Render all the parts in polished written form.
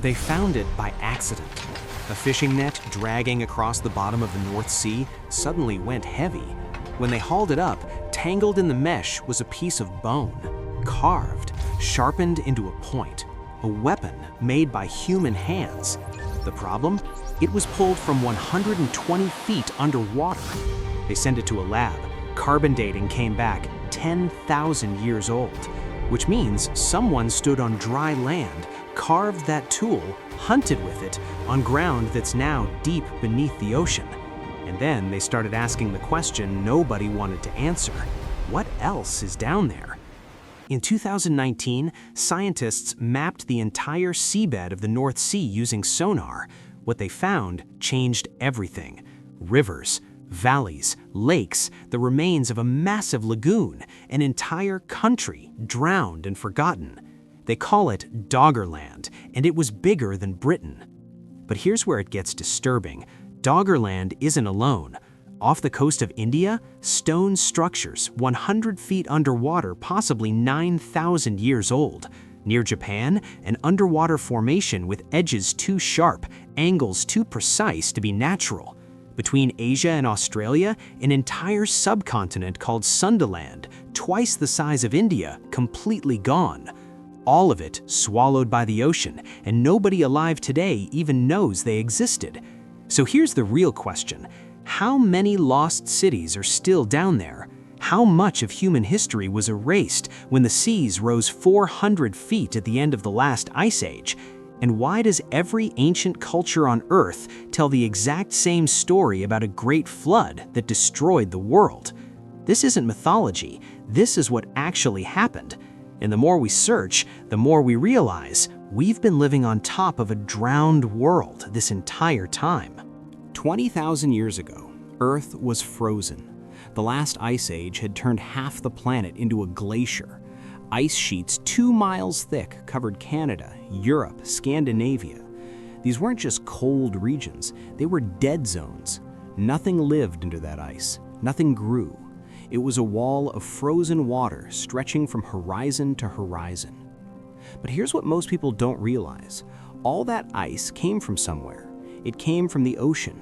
They found it by accident. A fishing net dragging across the bottom of the North Sea suddenly went heavy. When they hauled it up, tangled in the mesh was a piece of bone, carved, sharpened into a point, a weapon made by human hands. The problem? It was pulled from 120 feet underwater. They sent it to a lab. Carbon dating came back 10,000 years old, which means someone stood on dry land, carved that tool, hunted with it on ground that's now deep beneath the ocean. And then they started asking the question nobody wanted to answer. What else is down there? In 2019, scientists mapped the entire seabed of the North Sea using sonar. What they found changed everything. Rivers, valleys, lakes, the remains of a massive lagoon, an entire country drowned and forgotten. They call it Doggerland, and it was bigger than Britain. But here's where it gets disturbing. Doggerland isn't alone. Off the coast of India, stone structures 100 feet underwater, possibly 9,000 years old. Near Japan, an underwater formation with edges too sharp, angles too precise to be natural. Between Asia and Australia, an entire subcontinent called Sundaland, twice the size of India, completely gone. All of it swallowed by the ocean, and nobody alive today even knows they existed. So here's the real question. How many lost cities are still down there? How much of human history was erased when the seas rose 400 feet at the end of the last ice age? And why does every ancient culture on Earth tell the exact same story about a great flood that destroyed the world? This isn't mythology. This is what actually happened. And the more we search, the more we realize we've been living on top of a drowned world this entire time. 20,000 years ago, Earth was frozen. The last ice age had turned half the planet into a glacier. Ice sheets 2 miles thick covered Canada, Europe, Scandinavia. These weren't just cold regions, they were dead zones. Nothing lived under that ice, nothing grew. It was a wall of frozen water stretching from horizon to horizon. But here's what most people don't realize. All that ice came from somewhere. It came from the ocean.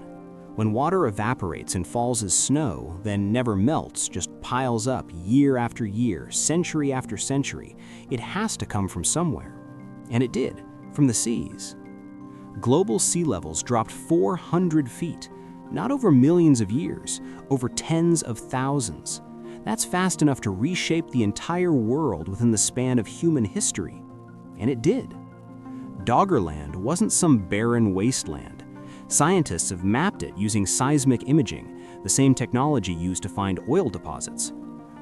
When water evaporates and falls as snow, then never melts, just piles up year after year, century after century, it has to come from somewhere. And it did, from the seas. Global sea levels dropped 400 feet, not over millions of years, over tens of thousands. That's fast enough to reshape the entire world within the span of human history. And it did. Doggerland wasn't some barren wasteland. Scientists have mapped it using seismic imaging, the same technology used to find oil deposits.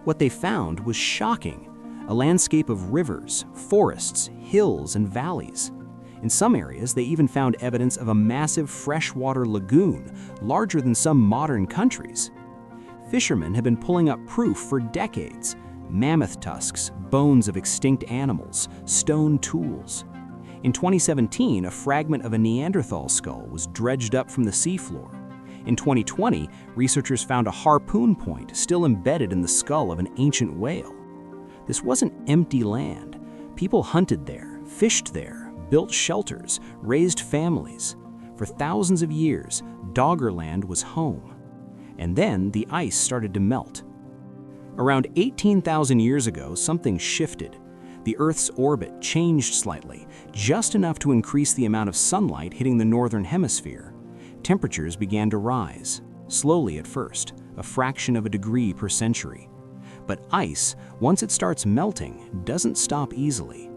What they found was shocking, a landscape of rivers, forests, hills, and valleys. In some areas, they even found evidence of a massive freshwater lagoon, larger than some modern countries. Fishermen have been pulling up proof for decades: mammoth tusks, bones of extinct animals, stone tools. In 2017, a fragment of a Neanderthal skull was dredged up from the seafloor. In 2020, researchers found a harpoon point still embedded in the skull of an ancient whale. This wasn't empty land. People hunted there, fished there, built shelters, raised families. For thousands of years, Doggerland was home. And then the ice started to melt. Around 18,000 years ago, something shifted. The Earth's orbit changed slightly, just enough to increase the amount of sunlight hitting the northern hemisphere. Temperatures began to rise, slowly at first, a fraction of a degree per century. But ice, once it starts melting, doesn't stop easily.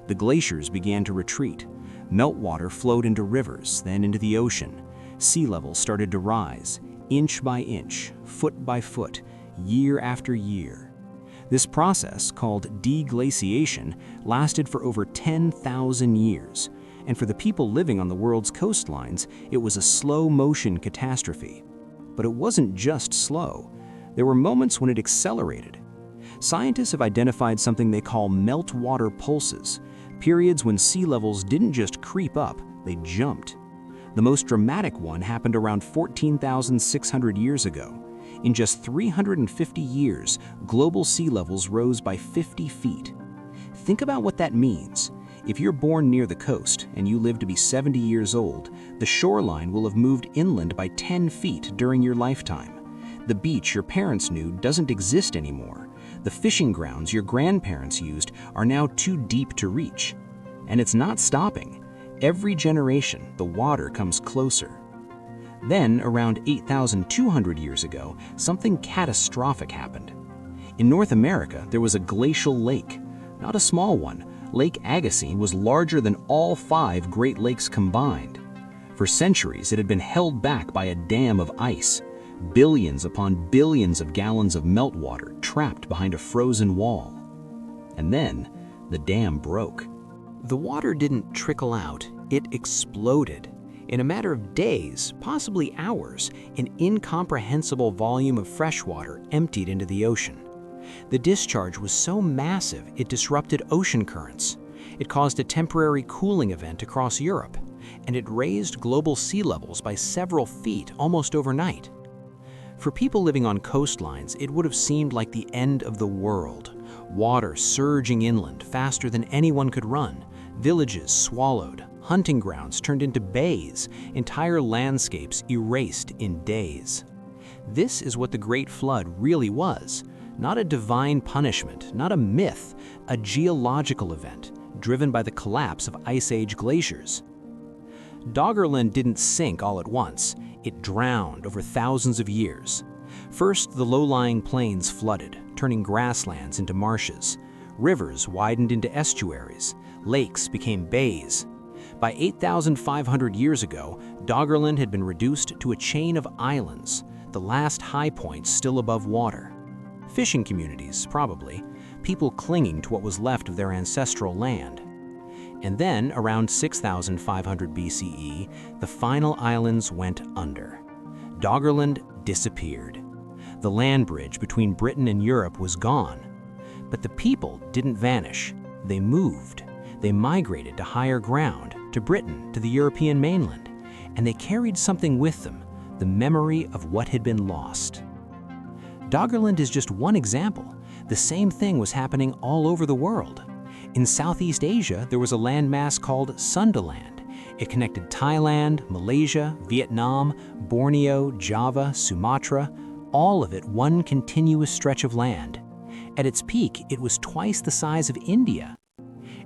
The glaciers began to retreat. Meltwater flowed into rivers, then into the ocean. Sea levels started to rise, inch by inch, foot by foot, year after year. This process, called deglaciation, lasted for over 10,000 years, and for the people living on the world's coastlines, it was a slow-motion catastrophe. But it wasn't just slow. There were moments when it accelerated. Scientists have identified something they call meltwater pulses, periods when sea levels didn't just creep up, they jumped. The most dramatic one happened around 14,600 years ago. In just 350 years, global sea levels rose by 50 feet. Think about what that means. If you're born near the coast and you live to be 70 years old, the shoreline will have moved inland by 10 feet during your lifetime. The beach your parents knew doesn't exist anymore. The fishing grounds your grandparents used are now too deep to reach. And it's not stopping. Every generation, the water comes closer. Then, around 8,200 years ago, something catastrophic happened. In North America, there was a glacial lake. Not a small one. Lake Agassiz was larger than all 5 Great Lakes combined. For centuries, it had been held back by a dam of ice. Billions upon billions of gallons of meltwater trapped behind a frozen wall. And then, the dam broke. The water didn't trickle out, it exploded. In a matter of days, possibly hours, an incomprehensible volume of fresh water emptied into the ocean. The discharge was so massive it disrupted ocean currents. It caused a temporary cooling event across Europe, and it raised global sea levels by several feet almost overnight. For people living on coastlines, it would have seemed like the end of the world. Water surging inland faster than anyone could run, villages swallowed, hunting grounds turned into bays, entire landscapes erased in days. This is what the Great Flood really was. Not a divine punishment, not a myth, a geological event driven by the collapse of Ice Age glaciers. Doggerland didn't sink all at once. It drowned over thousands of years. First, the low-lying plains flooded, turning grasslands into marshes. Rivers widened into estuaries. Lakes became bays. By 8,500 years ago, Doggerland had been reduced to a chain of islands, the last high points still above water. Fishing communities, probably, people clinging to what was left of their ancestral land. And then, around 6,500 BCE, the final islands went under. Doggerland disappeared. The land bridge between Britain and Europe was gone. But the people didn't vanish. They moved. They migrated to higher ground, to Britain, to the European mainland. And they carried something with them, the memory of what had been lost. Doggerland is just one example. The same thing was happening all over the world. In Southeast Asia, there was a landmass called Sundaland. It connected Thailand, Malaysia, Vietnam, Borneo, Java, Sumatra, all of it one continuous stretch of land. At its peak, it was twice the size of India.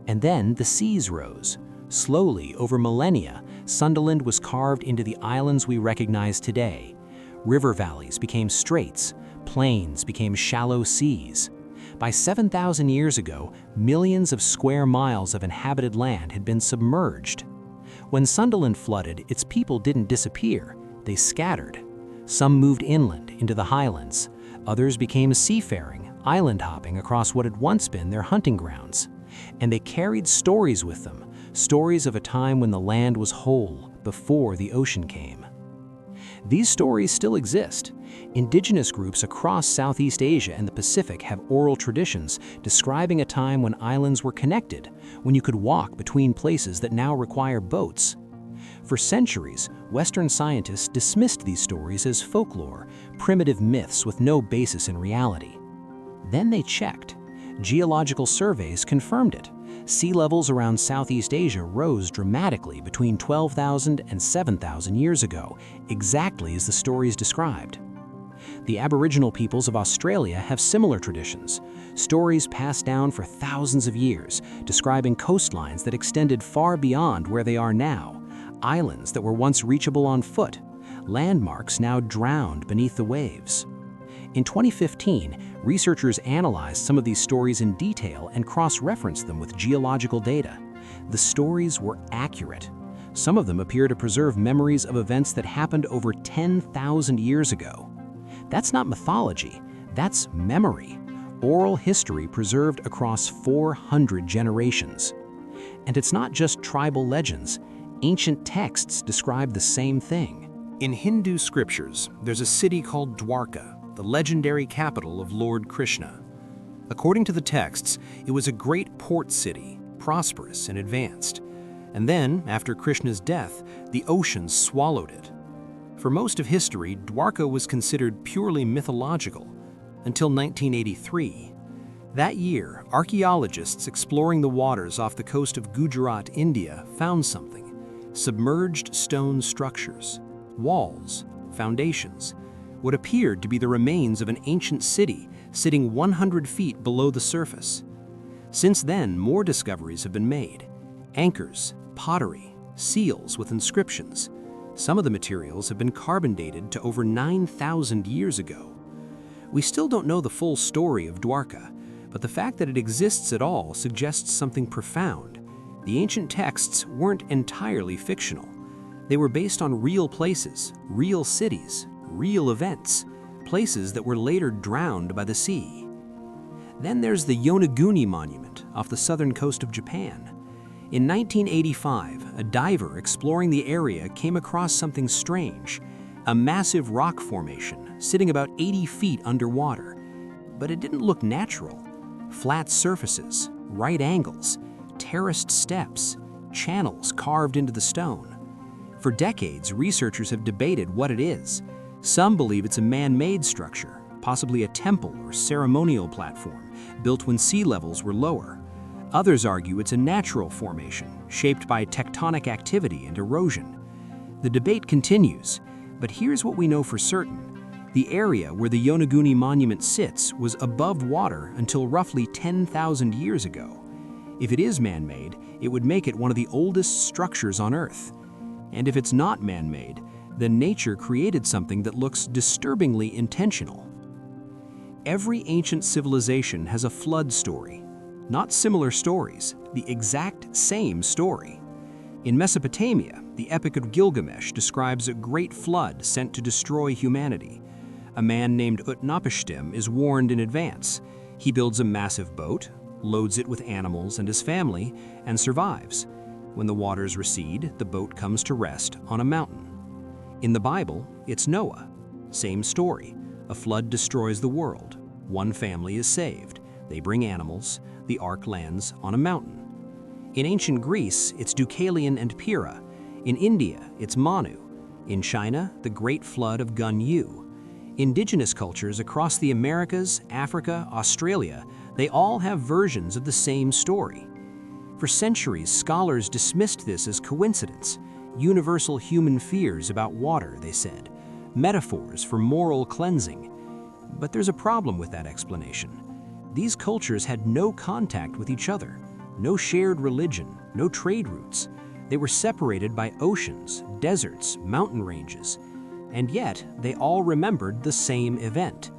And then the seas rose. Slowly, over millennia, Sunderland was carved into the islands we recognize today. River valleys became straits. Plains became shallow seas. By 7,000 years ago, millions of square miles of inhabited land had been submerged. When Sunderland flooded, its people didn't disappear, they scattered. Some moved inland into the highlands. Others became seafaring, island hopping across what had once been their hunting grounds. And they carried stories with them, stories of a time when the land was whole, before the ocean came. These stories still exist. Indigenous groups across Southeast Asia and the Pacific have oral traditions describing a time when islands were connected, when you could walk between places that now require boats. For centuries, Western scientists dismissed these stories as folklore, primitive myths with no basis in reality. Then they checked. Geological surveys confirmed it. Sea levels around Southeast Asia rose dramatically between 12,000 and 7,000 years ago, exactly as the stories described. The Aboriginal peoples of Australia have similar traditions, stories passed down for thousands of years, describing coastlines that extended far beyond where they are now, islands that were once reachable on foot, landmarks now drowned beneath the waves. In 2015, researchers analyzed some of these stories in detail and cross-referenced them with geological data. The stories were accurate. Some of them appear to preserve memories of events that happened over 10,000 years ago. That's not mythology, that's memory. Oral history preserved across 400 generations. And it's not just tribal legends. Ancient texts describe the same thing. In Hindu scriptures, there's a city called Dwarka, the legendary capital of Lord Krishna. According to the texts, it was a great port city, prosperous and advanced. And then, after Krishna's death, the ocean swallowed it. For most of history, Dwarka was considered purely mythological, until 1983. That year, archaeologists exploring the waters off the coast of Gujarat, India, found something: submerged stone structures, walls, foundations, what appeared to be the remains of an ancient city sitting 100 feet below the surface. Since then, more discoveries have been made: anchors, pottery, seals with inscriptions. Some of the materials have been carbon dated to over 9,000 years ago. We still don't know the full story of Dwarka, but the fact that it exists at all suggests something profound. The ancient texts weren't entirely fictional. They were based on real places, real cities, real events, places that were later drowned by the sea. Then there's the Yonaguni Monument off the southern coast of Japan. In 1985, a diver exploring the area came across something strange: a massive rock formation sitting about 80 feet underwater. But it didn't look natural. Flat surfaces, right angles, terraced steps, channels carved into the stone. For decades, researchers have debated what it is. Some believe it's a man-made structure, possibly a temple or ceremonial platform, built when sea levels were lower. Others argue it's a natural formation, shaped by tectonic activity and erosion. The debate continues, but here's what we know for certain. The area where the Yonaguni Monument sits was above water until roughly 10,000 years ago. If it is man-made, it would make it one of the oldest structures on Earth. And if it's not man-made, then nature created something that looks disturbingly intentional. Every ancient civilization has a flood story. Not similar stories, the exact same story. In Mesopotamia, the Epic of Gilgamesh describes a great flood sent to destroy humanity. A man named Utnapishtim is warned in advance. He builds a massive boat, loads it with animals and his family, and survives. When the waters recede, the boat comes to rest on a mountain. In the Bible, it's Noah. Same story. A flood destroys the world. One family is saved. They bring animals. The ark lands on a mountain. In ancient Greece, it's Deucalion and Pyrrha. In India, it's Manu. In China, the Great Flood of Gun Yu. Indigenous cultures across the Americas, Africa, Australia, they all have versions of the same story. For centuries, scholars dismissed this as coincidence, universal human fears about water, they said, metaphors for moral cleansing. But there's a problem with that explanation. These cultures had no contact with each other, no shared religion, no trade routes. They were separated by oceans, deserts, mountain ranges. And yet, they all remembered the same event: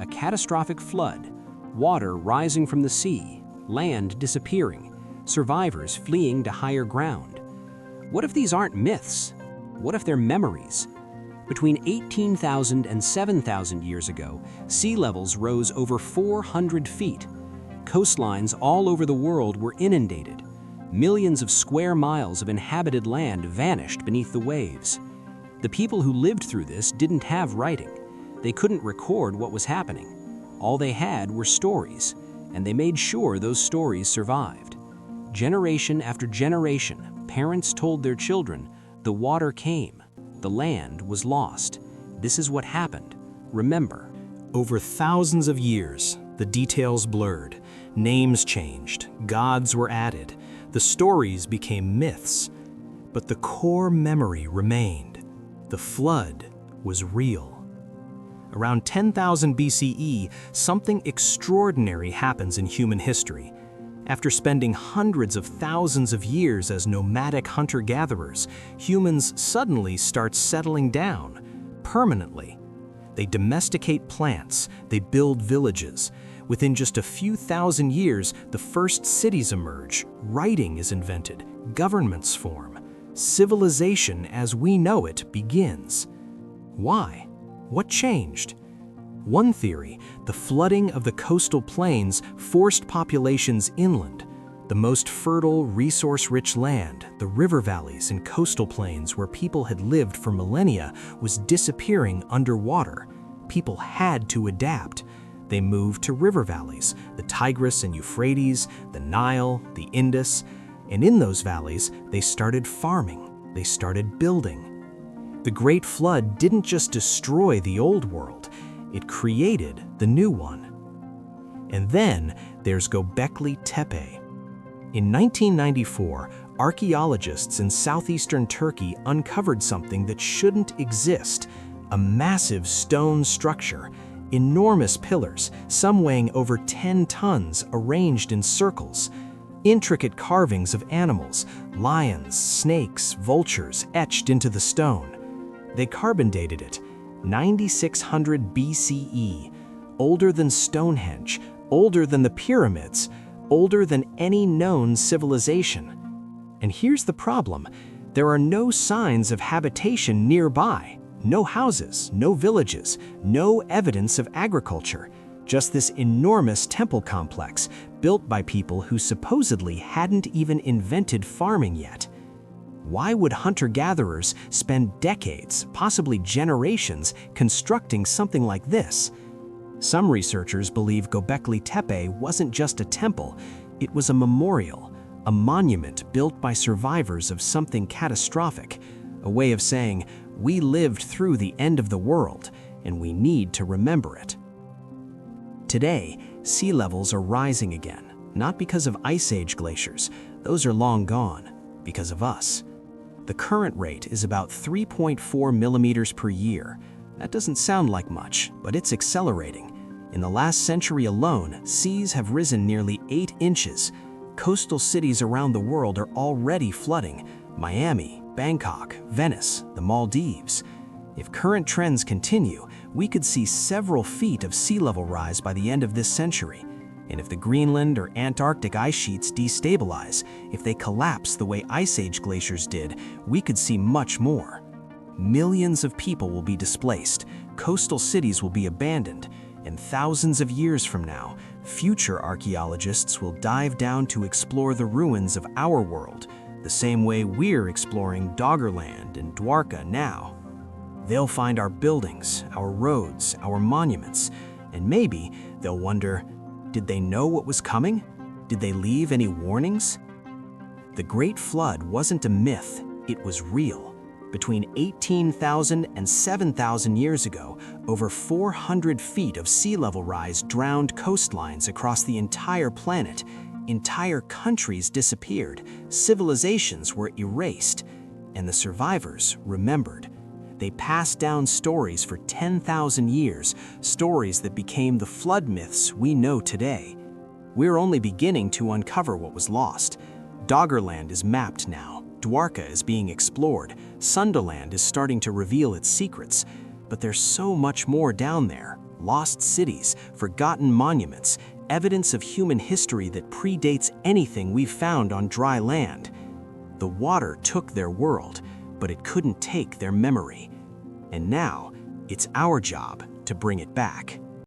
a catastrophic flood, water rising from the sea, land disappearing, survivors fleeing to higher ground. What if these aren't myths? What if they're memories? Between 18,000 and 7,000 years ago, sea levels rose over 400 feet. Coastlines all over the world were inundated. Millions of square miles of inhabited land vanished beneath the waves. The people who lived through this didn't have writing. They couldn't record what was happening. All they had were stories, and they made sure those stories survived. Generation after generation, parents told their children, the water came, the land was lost. This is what happened. Remember. Over thousands of years, the details blurred, names changed, gods were added, the stories became myths. But the core memory remained. The flood was real. Around 10,000 BCE, something extraordinary happens in human history. After spending hundreds of thousands of years as nomadic hunter-gatherers, humans suddenly start settling down, permanently. They domesticate plants, they build villages. Within just a few thousand years, the first cities emerge, writing is invented, governments form. Civilization as we know it begins. Why? What changed? One theory, the flooding of the coastal plains forced populations inland. The most fertile, resource-rich land, the river valleys and coastal plains where people had lived for millennia, was disappearing underwater. People had to adapt. They moved to river valleys, the Tigris and Euphrates, the Nile, the Indus, and in those valleys, they started farming, they started building. The Great Flood didn't just destroy the old world, it created the new one. And then There's Gobekli Tepe. In 1994, archaeologists in southeastern Turkey uncovered something that shouldn't exist: a massive stone structure, enormous pillars, some weighing over 10 tons, arranged in circles. Intricate carvings of animals, lions, snakes, vultures, etched into the stone. They carbon dated it, 9600 BCE, older than Stonehenge, older than the pyramids, older than any known civilization. And here's the problem: there are no signs of habitation nearby. No houses, no villages, no evidence of agriculture. Just this enormous temple complex built by people who supposedly hadn't even invented farming yet. Why would hunter-gatherers spend decades, possibly generations, constructing something like this? Some researchers believe Gobekli Tepe wasn't just a temple, it was a memorial, a monument built by survivors of something catastrophic, a way of saying, we lived through the end of the world, and we need to remember it. Today, sea levels are rising again, not because of Ice Age glaciers, those are long gone, because of us. The current rate is about 3.4 millimeters per year. That doesn't sound like much, but it's accelerating. In the last century alone, seas have risen nearly 8 inches. Coastal cities around the world are already flooding: Miami, Bangkok, Venice, the Maldives. If current trends continue, we could see several feet of sea level rise by the end of this century. And if the Greenland or Antarctic ice sheets destabilize, if they collapse the way Ice Age glaciers did, we could see much more. Millions of people will be displaced, coastal cities will be abandoned, and thousands of years from now, future archaeologists will dive down to explore the ruins of our world, the same way we're exploring Doggerland and Dwarka now. They'll find our buildings, our roads, our monuments, and maybe they'll wonder, did they know what was coming? Did they leave any warnings? The Great Flood wasn't a myth, it was real. Between 18,000 and 7,000 years ago, over 400 feet of sea level rise drowned coastlines across the entire planet. Entire countries disappeared, civilizations were erased, and the survivors remembered. They passed down stories for 10,000 years, stories that became the flood myths we know today. We're only beginning to uncover what was lost. Doggerland is mapped now, Dwarka is being explored, Sundaland is starting to reveal its secrets, but there's so much more down there. Lost cities, forgotten monuments, evidence of human history that predates anything we've found on dry land. The water took their world, but it couldn't take their memory. And now, it's our job to bring it back.